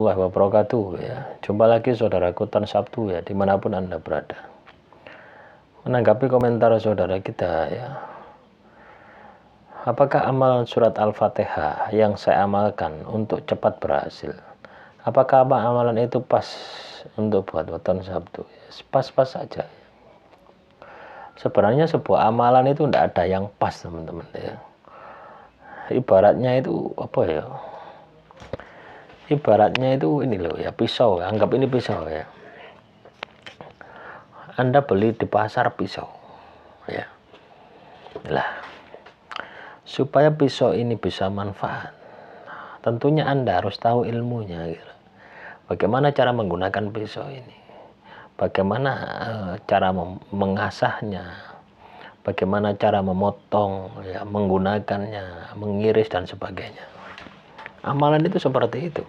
Warahmatullahi wabarakatuh ya. Jumpa lagi saudaraku Tan Sabtu ya, dimanapun Anda berada. Menanggapi komentar saudara kita ya, apakah amalan surat Al-Fatihah yang saya amalkan untuk cepat berhasil? Apakah amalan itu pas untuk buat Tan Sabtu? Pas-pas saja. Sebenarnya sebuah amalan itu tidak ada yang pas teman-teman ya. Ibaratnya itu apa ya? Ibaratnya itu ini loh ya, pisau, anggap ini pisau ya. Anda beli di pasar pisau ya. Lah, supaya pisau ini bisa manfaat, tentunya Anda harus tahu ilmunya gitu. Bagaimana cara menggunakan pisau ini, bagaimana cara mengasahnya, bagaimana cara memotong ya, menggunakannya, mengiris dan sebagainya. Amalan itu seperti itu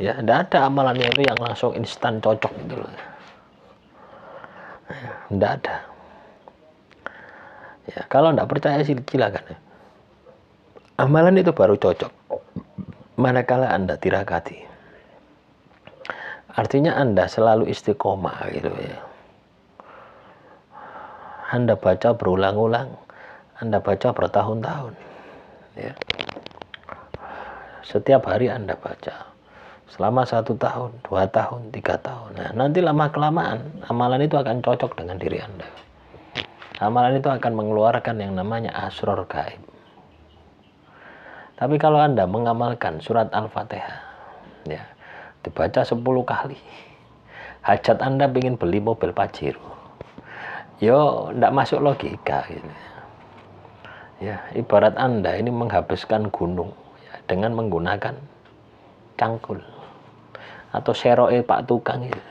ya. Tidak ada amalannya itu yang langsung instan cocok gitu loh. Tidak ada ya. Kalau tidak percaya silakan ya. Amalan itu baru cocok manakala Anda tirakati, artinya Anda selalu istiqomah gitu ya. Anda baca berulang-ulang, Anda baca bertahun-tahun ya. Setiap hari Anda baca selama 1 tahun, 2 tahun, 3 tahun. Nah, nanti lama-kelamaan amalan itu akan cocok dengan diri Anda. Amalan itu akan mengeluarkan yang namanya asror gaib. Tapi kalau Anda mengamalkan surat Al-Fatihah ya, dibaca 10 kali, hajat Anda ingin beli mobil Pajero, yo ndak masuk logika gitu. Ya, ibarat Anda ini menghabiskan gunung ya, dengan menggunakan cangkul atau seroke Pak Tukang itu,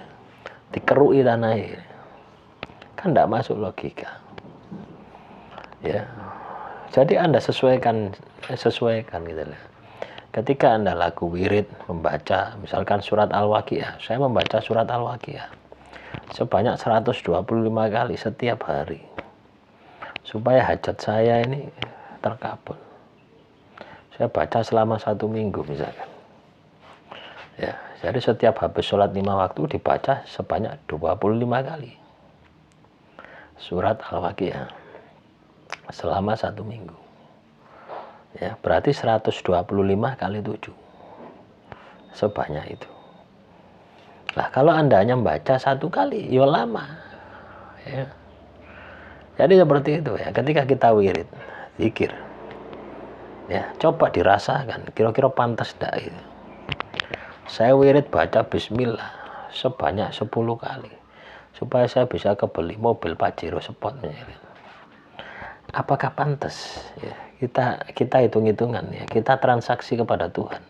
dikerui tanah kan ndak masuk logika ya. Jadi Anda sesuaikan gitu lah. Ketika Anda laku wirid membaca misalkan surat Al-Waqiah, saya membaca surat Al-Waqiah sebanyak 125 kali setiap hari supaya hajat saya ini terkabul. Saya baca selama 1 minggu misalkan ya. Jadi setiap habis sholat 5 waktu dibaca sebanyak 25 kali surat Al-Waqiah selama 1 minggu ya. Berarti 125 kali 7 sebanyak itu. Nah, kalau Anda hanya membaca 1 kali, ya lama ya. Jadi seperti itu ya. Ketika kita wirid, zikir ya, coba dirasakan kira-kira pantas tidak itu. Saya wirid baca bismillah sebanyak 10 kali supaya saya bisa kebeli mobil Pajero Sport. Apakah pantas ya, kita hitung-hitungan ya, kita transaksi kepada Tuhan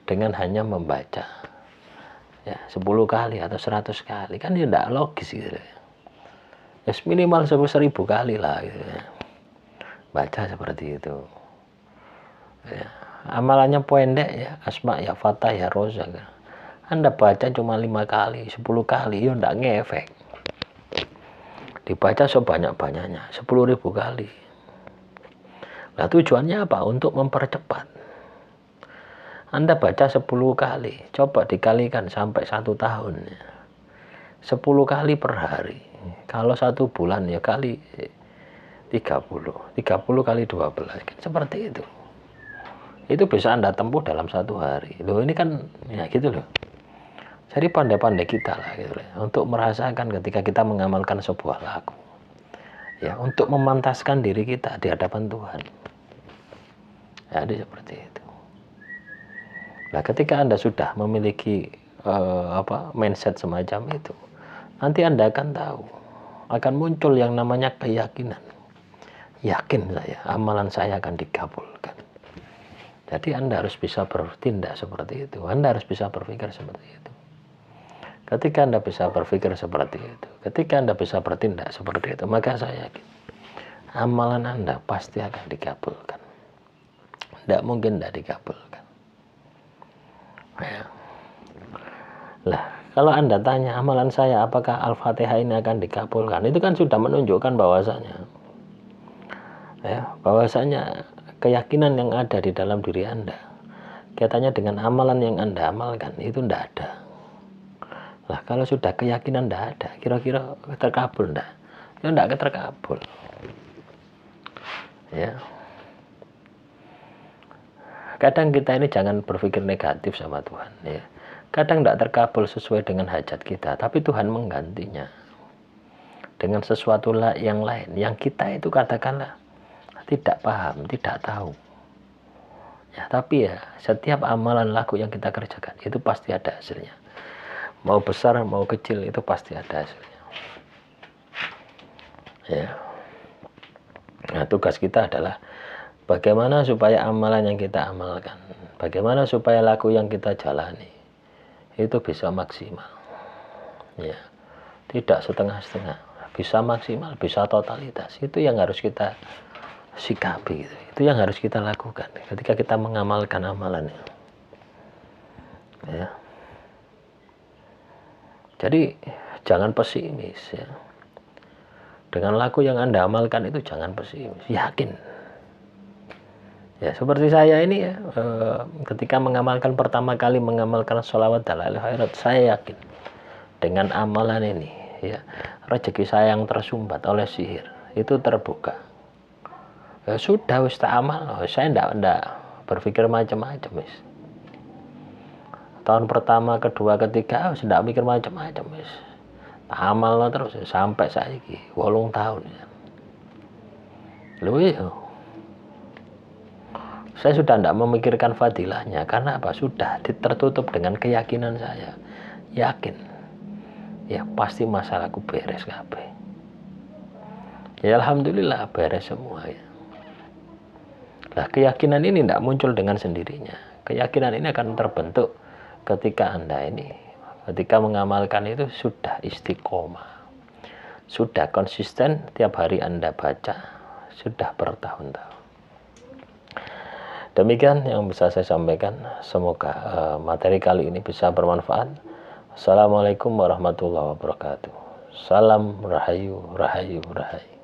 dengan hanya membaca ya 10 kali atau 100 kali, kan ya tidak logis gitu ya. Ya minimal 1000 kali lah gitu ya, baca seperti itu ya. Amalannya pendek ya, asma ya fatah ya roza kan. Anda baca cuma 5 kali 10 kali ya tidak ngefek. Dibaca sebanyak-banyaknya 10.000 kali. Nah, tujuannya apa? Untuk mempercepat. Anda baca 10 kali, coba dikalikan sampai 1 tahun ya. 10 kali per hari. Kalau 1 bulan ya kali 30 kali 12 kan seperti itu. Itu bisa Anda tempuh dalam 1 hari. Loh, ini kan ya gitu loh. Jadi pandai-pandai kita lah gitu loh, untuk merasakan ketika kita mengamalkan sebuah laku ya, untuk memantaskan diri kita di hadapan Tuhan. Jadi seperti itu. Nah, ketika Anda sudah memiliki mindset semacam itu, nanti Anda akan tahu, akan muncul yang namanya keyakinan. Yakin saya, amalan saya akan dikabulkan. Jadi Anda harus bisa bertindak seperti itu. Anda harus bisa berpikir seperti itu. Ketika Anda bisa berpikir seperti itu, ketika Anda bisa bertindak seperti itu, maka saya yakin amalan Anda pasti akan dikabulkan. Tidak mungkin tidak dikabulkan ya. Lah, kalau Anda tanya amalan saya apakah Al-Fatihah ini akan dikabulkan, itu kan sudah menunjukkan bahwasanya ya, bahwasanya keyakinan yang ada di dalam diri Anda, kaitannya dengan amalan yang Anda amalkan, itu tidak ada. Nah, kalau sudah keyakinan tidak ada, kira-kira terkabul tidak? Ya tidak terkabul. Ya. Kadang kita ini jangan berpikir negatif sama Tuhan. Ya. Kadang tidak terkabul sesuai dengan hajat kita, tapi Tuhan menggantinya dengan sesuatu yang lain, yang kita itu katakanlah tidak paham, tidak tahu. Ya, tapi ya setiap amalan laku yang kita kerjakan itu pasti ada hasilnya. Mau besar mau kecil itu pasti ada hasilnya. Ya. Nah, tugas kita adalah bagaimana supaya amalan yang kita amalkan, bagaimana supaya laku yang kita jalani itu bisa maksimal. Ya. Tidak setengah-setengah, bisa maksimal, bisa totalitas. Itu yang harus kita sikapi, itu yang harus kita lakukan ketika kita mengamalkan amalannya. Ya. Jadi jangan pesimis ya. Dengan laku yang Anda amalkan itu jangan pesimis, yakin. Ya seperti saya ini ya, ketika pertama kali mengamalkan sholawat dalail khairat, saya yakin dengan amalan ini ya, rezeki saya yang tersumbat oleh sihir itu terbuka. Ya sudah wis tak amal, saya enggak berpikir macam-macam wis. Tahun pertama, kedua, ketiga sudah mikir macam-macam wis. Amal terus sampai saiki 8 tahun ya. Lho iya. Saya sudah tidak memikirkan fadilahnya karena apa? Sudah tertutup dengan keyakinan saya. Yakin. Ya pasti masalahku beres kabeh. Ya alhamdulillah beres semua ya. Nah, keyakinan ini tidak muncul dengan sendirinya. Keyakinan ini akan terbentuk ketika ketika mengamalkan itu sudah istiqomah, sudah konsisten tiap hari Anda baca, sudah bertahun-tahun. Demikian yang bisa saya sampaikan. Semoga materi kali ini bisa bermanfaat. Assalamualaikum warahmatullahi wabarakatuh. Salam rahayu, rahayu, rahayu.